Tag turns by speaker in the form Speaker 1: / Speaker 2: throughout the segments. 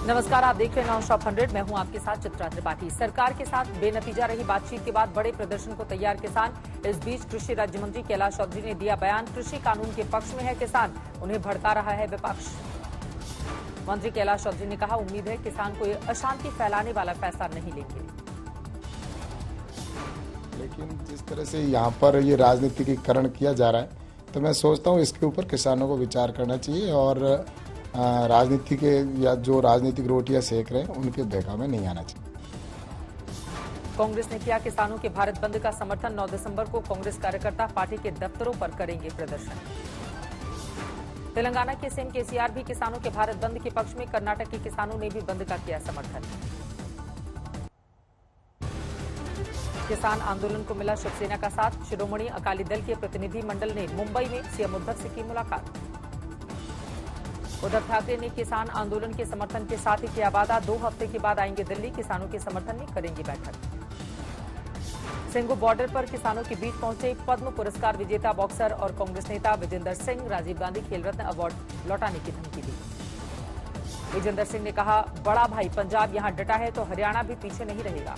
Speaker 1: नमस्कार, आप देख रहे हैं नॉनस्टॉप 100। मैं हूं आपके साथ चित्रा त्रिपाठी। सरकार के साथ बेनतीजा रही बातचीत के बाद बड़े प्रदर्शन को तैयार किसान। इस बीच कृषि राज्य मंत्री कैलाश चौधरी ने दिया बयान, कृषि कानून के पक्ष में है किसान, उन्हें भड़का रहा है विपक्ष। मंत्री कैलाश चौधरी ने कहा, उम्मीद है किसान कोई अशांति फैलाने वाला फैसला नहीं लेंगे।
Speaker 2: लेकिन जिस तरह से यहाँ पर ये राजनीतिकीकरण किया जा रहा है, तो मैं सोचता हूँ इसके ऊपर किसानों को विचार करना चाहिए और राजनीति के या जो राजनीतिक रोटियां सेक रहे हैं उनके बहकावे में नहीं आना चाहिए।
Speaker 1: कांग्रेस ने किया किसानों के भारत बंद का समर्थन। 9 दिसंबर को कांग्रेस कार्यकर्ता पार्टी के दफ्तरों पर करेंगे प्रदर्शन। तेलंगाना के सीएम केसीआर भी किसानों के भारत बंद के पक्ष में। कर्नाटक के किसानों ने भी बंद का किया समर्थन। किसान आंदोलन को मिला शिवसेना का साथ। शिरोमणि अकाली दल के प्रतिनिधि मंडल ने मुंबई में सीएम उद्धव से की मुलाकात। उद्धव ठाकरे ने किसान आंदोलन के समर्थन के साथ ही किया वादा, 2 हफ्ते के बाद आएंगे दिल्ली, किसानों के समर्थन में करेंगे बैठक। सिंगू बॉर्डर पर किसानों के बीच पहुंचे पद्म पुरस्कार विजेता बॉक्सर और कांग्रेस नेता विजेंदर सिंह। राजीव गांधी खेल रत्न अवार्ड लौटाने की धमकी दी। विजेंदर सिंह ने कहा, बड़ा भाई पंजाब यहां डटा है तो हरियाणा भी पीछे नहीं रहेगा।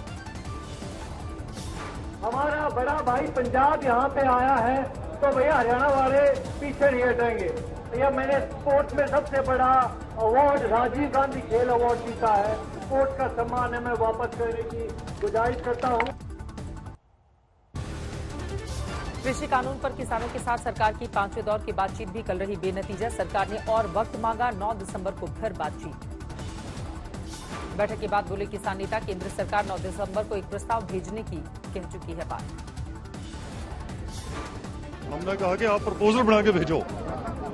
Speaker 3: हमारा बड़ा भाई पंजाब यहाँ पे आया है तो भैया हरियाणा वाले पीछे नहीं हटेंगे। भैया मैंने स्पोर्ट्स में सबसे बड़ा अवार्ड राजीव गांधी खेल अवार्ड जीता है। स्पोर्ट्स का सम्मान है, मैं वापस करने की गुजारिश करता हूँ।
Speaker 1: कृषि कानून पर किसानों के साथ सरकार की 5वें दौर की बातचीत भी कल रही बेनतीजा। सरकार ने और वक्त मांगा, 9 दिसंबर को फिर बातचीत। बैठक के बाद बोले किसान नेता, केंद्र सरकार 9 दिसंबर को एक प्रस्ताव भेजने की कह चुकी है बात।
Speaker 4: हमने कहा कि आप प्रपोजल बना के भेजो,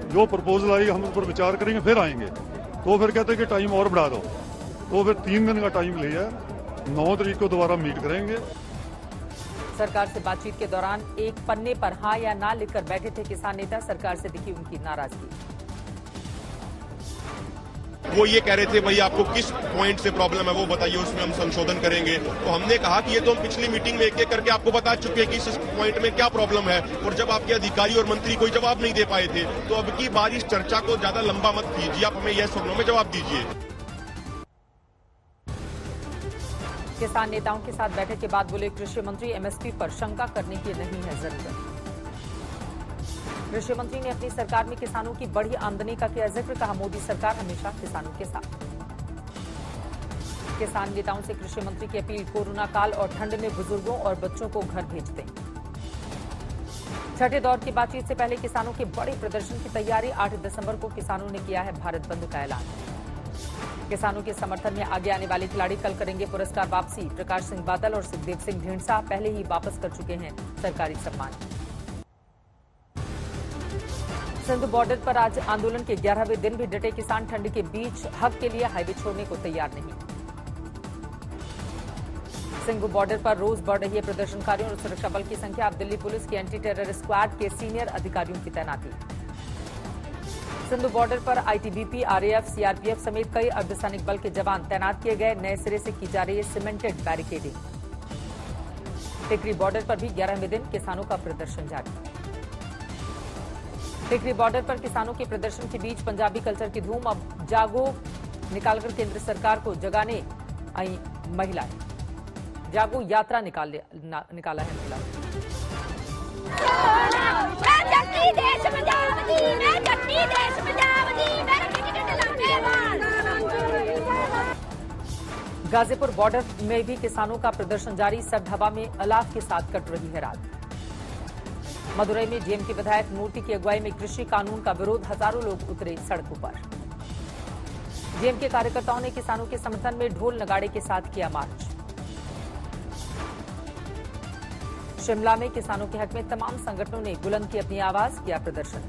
Speaker 4: जो प्रपोजल आएगी हम उस पर विचार करेंगे, फिर आएंगे। तो फिर कहते हैं कि टाइम और बढ़ा दो, तो फिर 3 दिन का टाइम लिया, 9 तारीख को दोबारा मीट करेंगे।
Speaker 1: सरकार से बातचीत के दौरान एक पन्ने पर हाँ या ना लिखकर बैठे थे किसान नेता। सरकार से दिखी उनकी नाराजगी।
Speaker 5: वो ये कह रहे थे, भाई आपको किस पॉइंट से प्रॉब्लम है वो बताइए, उसमें हम संशोधन करेंगे। तो हमने कहा कि ये तो हम पिछली मीटिंग में एक-एक करके आपको बता चुके हैं कि इस पॉइंट में क्या प्रॉब्लम है, और जब आपके अधिकारी और मंत्री कोई जवाब नहीं दे पाए थे, तो अब की बार इस चर्चा को ज्यादा लंबा मत कीजिए, आप हमें यस और नो में जवाब दीजिए।
Speaker 1: किसान नेताओं के साथ बैठक के बाद बोले कृषि मंत्री, एमएसपी पर शंका करने की नहीं है जरूरत। कृषि मंत्री ने अपनी सरकार में किसानों की बढ़ी आमदनी का किया जिक्र। कहा, मोदी सरकार हमेशा किसानों के साथ। किसान नेताओं से कृषि मंत्री की अपील, कोरोना काल और ठंड में बुजुर्गों और बच्चों को घर भेज दें। 6ठे दौर की बातचीत से पहले किसानों के बड़े प्रदर्शन की तैयारी। 8 दिसंबर को किसानों ने किया है भारत बंद का ऐलान। किसानों के समर्थन में आगे आने वाले खिलाड़ी कल करेंगे पुरस्कार वापसी। प्रकाश सिंह बादल और सुखदेव सिंह ढींढसा पहले ही वापस कर चुके हैं सरकारी सम्मान। सिंधु बॉर्डर पर आज आंदोलन के 11वें दिन भी डटे किसान। ठंड के बीच हक के लिए हाईवे छोड़ने को तैयार नहीं। सिंधु बॉर्डर पर रोज बढ़ रही है प्रदर्शनकारियों और सुरक्षा बल की संख्या। अब दिल्ली पुलिस की एंटी टेरर स्क्वाड के सीनियर अधिकारियों की तैनाती। सिंधु बॉर्डर पर आईटीबीपी, आरएएफ, सीआरपीएफ समेत कई अर्धसैनिक बल के जवान तैनात किए गए। नए सिरे से की जा रही है सीमेंटेड बैरिकेडिंग। टिकरी बॉर्डर पर भी 11वें दिन किसानों का प्रदर्शन जारी। टिकरी बॉर्डर पर किसानों के प्रदर्शन के बीच पंजाबी कल्चर की धूम। अब जागो निकालकर केंद्र सरकार को जगाने आई महिलाएं। जागो यात्रा निकाला है महिला। गाजीपुर बॉर्डर में भी किसानों का प्रदर्शन जारी। सर्द हवा में अलाव के साथ कट रही है रात। मदुरई में डीएमके विधायक मूर्ति की अगुवाई में कृषि कानून का विरोध। हजारों लोग उतरे सड़कों पर। डीएमके कार्यकर्ताओं ने किसानों के समर्थन में ढोल नगाड़े के साथ किया मार्च। शिमला में किसानों के हक में तमाम संगठनों ने बुलंद की अपनी आवाज, किया प्रदर्शन।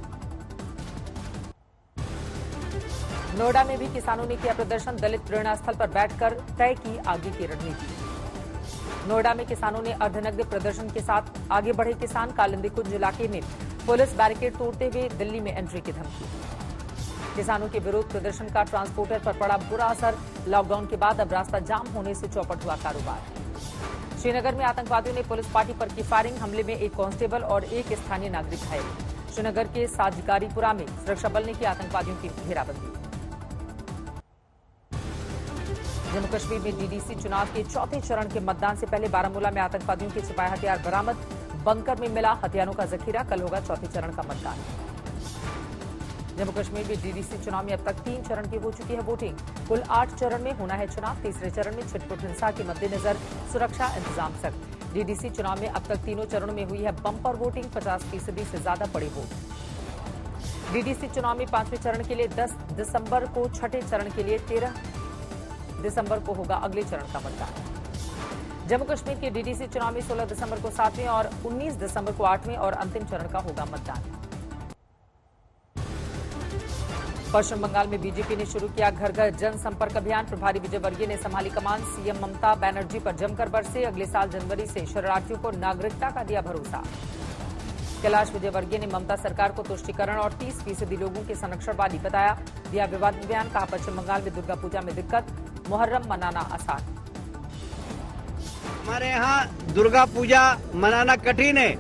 Speaker 1: नोएडा में भी किसानों ने किया प्रदर्शन। दलित प्रेरणा स्थल पर बैठकर तय की आगे की रणनीति। नोएडा में किसानों ने अर्धनग्न प्रदर्शन के साथ आगे बढ़े किसान। कालिंदी कुंज इलाके में पुलिस बैरिकेड तोड़ते हुए दिल्ली में एंट्री की धमकी। किसानों के विरोध प्रदर्शन का ट्रांसपोर्टर पर पड़ा बुरा असर। लॉकडाउन के बाद अब रास्ता जाम होने से चौपट हुआ कारोबार। श्रीनगर में आतंकवादियों ने पुलिस पार्टी पर की फायरिंग। हमले में एक कांस्टेबल और एक स्थानीय नागरिक घायल। श्रीनगर के साजगारीपुरा में सुरक्षा बल ने की आतंकवादियों की घेराबंदी। जम्मू कश्मीर में डीडीसी चुनाव के चौथे चरण के मतदान से पहले बारामूला में आतंकवादियों के छिपाए हथियार बरामद, बंकर में मिला हथियारों का जखीरा। कल होगा चौथे चरण का मतदान। जम्मू कश्मीर में डीडीसी चुनाव में अब तक 3 चरण की हो चुकी है वोटिंग। कुल 8 चरण में होना है चुनाव। तीसरे चरण में छिटपुट हिंसा के मद्देनजर सुरक्षा इंतजाम सख्त। डीडीसी चुनाव में अब तक तीनों चरणों में हुई है बंपर वोटिंग, 50% से ज्यादा पड़े वोट। डीडीसी चुनाव में 5वें चरण के लिए 10 दिसंबर को, छठे चरण के लिए 13 दिसंबर को होगा अगले चरण का मतदान। जम्मू कश्मीर के डीडीसी चुनाव में 16 दिसंबर को 7वें और 19 दिसंबर को 8वें और अंतिम चरण का होगा मतदान। पश्चिम बंगाल में बीजेपी ने शुरू किया घर घर जनसंपर्क अभियान। प्रभारी विजय वर्गीय ने संभाली कमान। सीएम ममता बनर्जी पर जमकर बरसे। अगले साल जनवरी से शरणार्थियों को नागरिकता का दिया भरोसा। कैलाश विजयवर्गीय ने ममता सरकार को तुष्टीकरण और 30% लोगों के संरक्षण वाली बताया। दिया विवादित बयान। कहा पश्चिम बंगाल में दुर्गा पूजा में दिक्कत, मुहर्रम मनाना आसान।
Speaker 6: हमारे यहाँ दुर्गा पूजा मनाना कठिन है,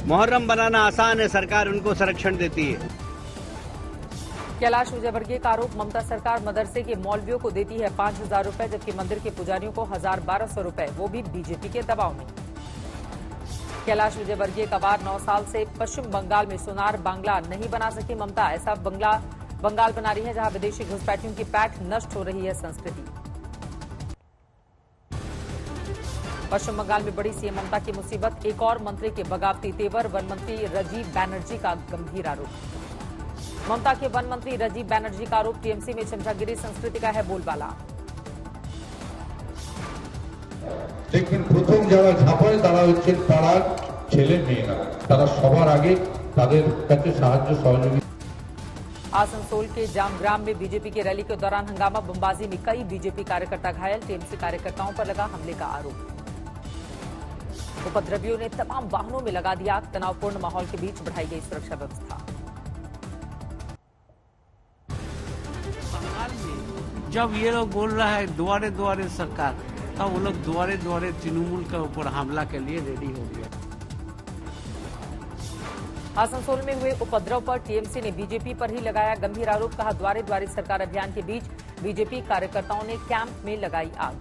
Speaker 6: मुहर्रम बनाना आसान है। सरकार उनको संरक्षण देती है।
Speaker 1: कैलाश विजयवर्गीय का आरोप, ममता सरकार मदरसे के मौलवियों को देती है 5,000 रुपए, जबकि मंदिर के पुजारियों को 1,000-1,200 रुपए, वो भी बीजेपी के दबाव में। कैलाश विजयवर्गीय का वार, 9 साल से पश्चिम बंगाल में सोनार बांग्ला नहीं बना सकी ममता। ऐसा बंगाल बना रही है जहां विदेशी घुसपैठियों की पैठ, नष्ट हो रही है संस्कृति। पश्चिम बंगाल में बड़ी सीएम ममता की मुसीबत, एक और मंत्री के बगावती तेवर। वन मंत्री राजीव बनर्जी का गंभीर आरोप। ममता के वन मंत्री राजीव बनर्जी का आरोप, टीएमसी में चमचागिरी संस्कृति का है बोलबाला।
Speaker 7: দেখবেন প্রথম যারা ঝাঁপায় তারা হচ্ছেন পাড়ার ছেলে মেয়েরা, তারা সবার আগে তাদের কাছে সাহায্য সহযোগিতা।
Speaker 1: आसनसोल के जामग्राम में बीजेपी की रैली के दौरान हंगामा, बमबाजी में कई बीजेपी कार्यकर्ता घायल। टीएमसी कार्यकर्ताओं पर लगा हमले का आरोप। उपद्रवियों ने तमाम वाहनों में लगा दिया आग। तनावपूर्ण माहौल के बीच बढ़ाई गई सुरक्षा व्यवस्था।
Speaker 8: बंगाल में जब ये लोग बोल रहा है द्वारे द्वारे सरकार, तब वो लोग द्वारे द्वारे तृणमूल के ऊपर हमला के लिए रेडी हो गया।
Speaker 1: आसनसोल में हुए उपद्रव पर टीएमसी ने बीजेपी पर ही लगाया गंभीर आरोप। कहा द्वारे द्वारे सरकार अभियान के बीच बीजेपी कार्यकर्ताओं ने कैंप में लगाई आग।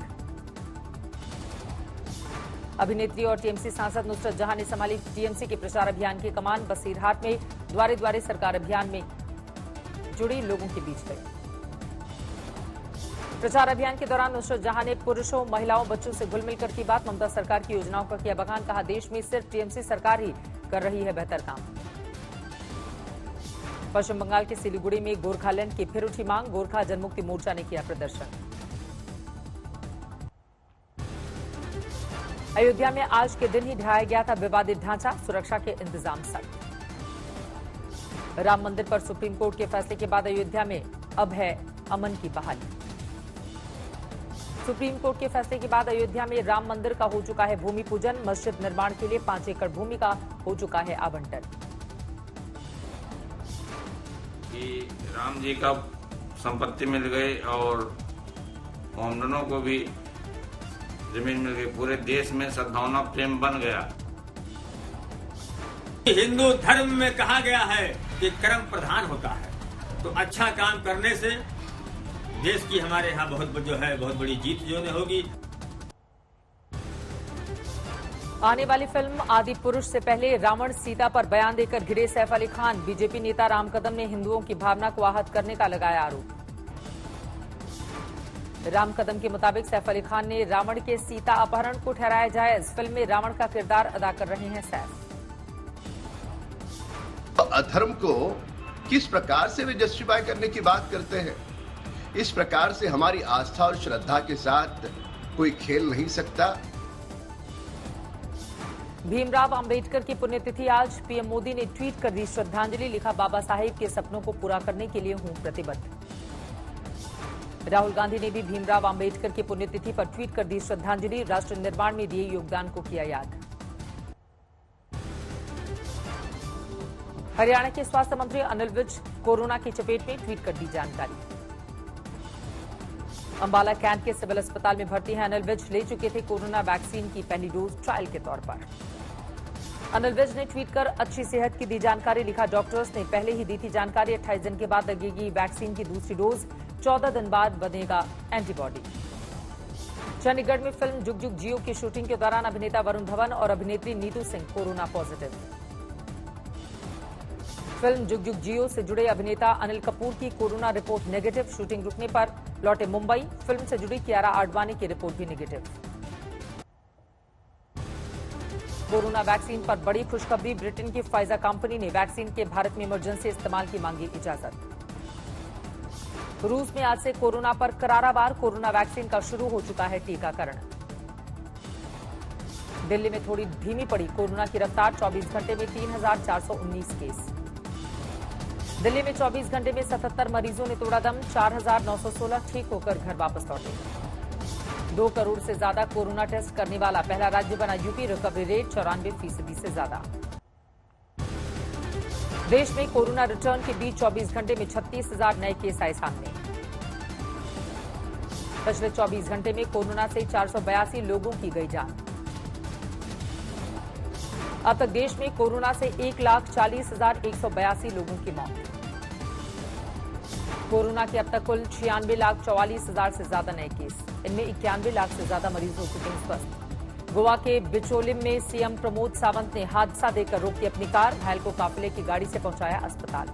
Speaker 1: अभिनेत्री और टीएमसी सांसद नुसरत जहां ने संभाली टीएमसी के प्रचार अभियान की कमान। बसीरहाट में द्वारे द्वारे सरकार अभियान में जुड़ी लोगों के बीच गई। प्रचार अभियान के दौरान नुसरत जहां ने पुरुषों, महिलाओं, बच्चों से घुल मिलकर की बात। ममता सरकार की योजनाओं का किया बखान। कहा देश में सिर्फ टीएमसी सरकार ही कर रही है बेहतर काम। पश्चिम बंगाल के सिलीगुड़ी में गोरखालैंड की फिर उठी मांग। गोरखा जनमुक्ति मोर्चा ने किया प्रदर्शन। अयोध्या में आज के दिन ही ढहाया गया था विवादित ढांचा। सुरक्षा के इंतजाम सख्त। राम मंदिर पर सुप्रीम कोर्ट के फैसले के बाद अयोध्या में अब है अमन की बहाली। सुप्रीम कोर्ट के फैसले के बाद अयोध्या में राम मंदिर का हो चुका है भूमि पूजन। मस्जिद निर्माण के लिए 5 एकड़ भूमि का हो चुका है आवंटन।
Speaker 9: राम जी का संपत्ति मिल गई और मोमडनों को भी जमीन मिल गई। पूरे देश में सद्भावना प्रेम बन गया।
Speaker 10: हिंदू धर्म में कहा गया है कि कर्म प्रधान होता है, तो अच्छा काम करने से देश की हमारे यहाँ बहुत बड़ी जीत जो है होगी।
Speaker 1: आने वाली फिल्म आदि पुरुष से पहले रावण सीता पर बयान देकर घिरे सैफ अली खान। बीजेपी नेता राम कदम ने हिंदुओं की भावना को आहत करने का लगाया आरोप। राम कदम के मुताबिक सैफ अली खान ने रावण के सीता अपहरण को ठहराया जायज। फिल्म में रावण का किरदार अदा कर रहे हैं सैफ।
Speaker 11: अधर्म को किस प्रकार से वे जस्टिफाई करने की बात करते हैं, इस प्रकार से हमारी आस्था और श्रद्धा के साथ कोई खेल नहीं सकता।
Speaker 1: भीमराव अंबेडकर की पुण्यतिथि आज। पीएम मोदी ने ट्वीट कर दी श्रद्धांजलि। लिखा बाबा साहेब के सपनों को पूरा करने के लिए हूं प्रतिबद्ध। राहुल गांधी ने भी भीमराव अंबेडकर की पुण्यतिथि पर ट्वीट कर दी श्रद्धांजलि। राष्ट्र निर्माण में दिए योगदान को किया याद। हरियाणा के स्वास्थ्य मंत्री अनिल विज कोरोना की चपेट में, ट्वीट कर दी जानकारी। अंबाला कैंट के सिविल अस्पताल में भर्ती हैं अनिल विज। ले चुके थे कोरोना वैक्सीन की पहली डोज ट्रायल के तौर पर। अनिल विज ने ट्वीट कर अच्छी सेहत की दी जानकारी। लिखा डॉक्टर्स ने पहले ही दी थी जानकारी। 28 दिन के बाद लगेगी वैक्सीन की दूसरी डोज। 14 दिन बाद बनेगा एंटीबॉडी। चंडीगढ़ में फिल्म जुग जुग जियो की शूटिंग के दौरान अभिनेता वरुण धवन और अभिनेत्री Neetu Singh corona positive. Film जुग जुग जियो से जुड़े अभिनेता अनिल कपूर की कोरोना रिपोर्ट नेगेटिव। शूटिंग रुकने पर लौटे मुंबई। फिल्म से जुड़ी कियारा आडवाणी की रिपोर्ट भी नेगेटिव। कोरोना वैक्सीन पर बड़ी खुशखबरी। ब्रिटेन की फाइजर कंपनी ने वैक्सीन के भारत में इमरजेंसी इस्तेमाल की मांगी इजाजत। रूस में आज से कोरोना पर करारा वार। कोरोना वैक्सीन का शुरू हो चुका है टीकाकरण। दिल्ली में थोड़ी धीमी पड़ी कोरोना की रफ्तार। 24 घंटे में 3,419 केस। दिल्ली में 24 घंटे में 77 मरीजों ने तोड़ा दम। 4,916 ठीक होकर घर वापस लौटे। 2 करोड़ से ज्यादा कोरोना टेस्ट करने वाला पहला राज्य बना यूपी। रिकवरी रेट 94% से ज्यादा। देश में कोरोना रिटर्न के बीच 24 घंटे में 36,000 नए केस आए सामने। पिछले 24 घंटे में कोरोना से 482 लोगों की गई जान। अब तक देश में कोरोना से 1,40,182 लोगों की मौत। कोरोना के अब तक कुल 96,44,000 से ज्यादा नए केस। इनमें 91 लाख से ज्यादा मरीज हो चुके हैं स्वस्थ। गोवा के बिचोलिम में सीएम प्रमोद सावंत ने हादसा देकर रोकी अपनी कार। घायल को काफिले की गाड़ी से पहुंचाया अस्पताल।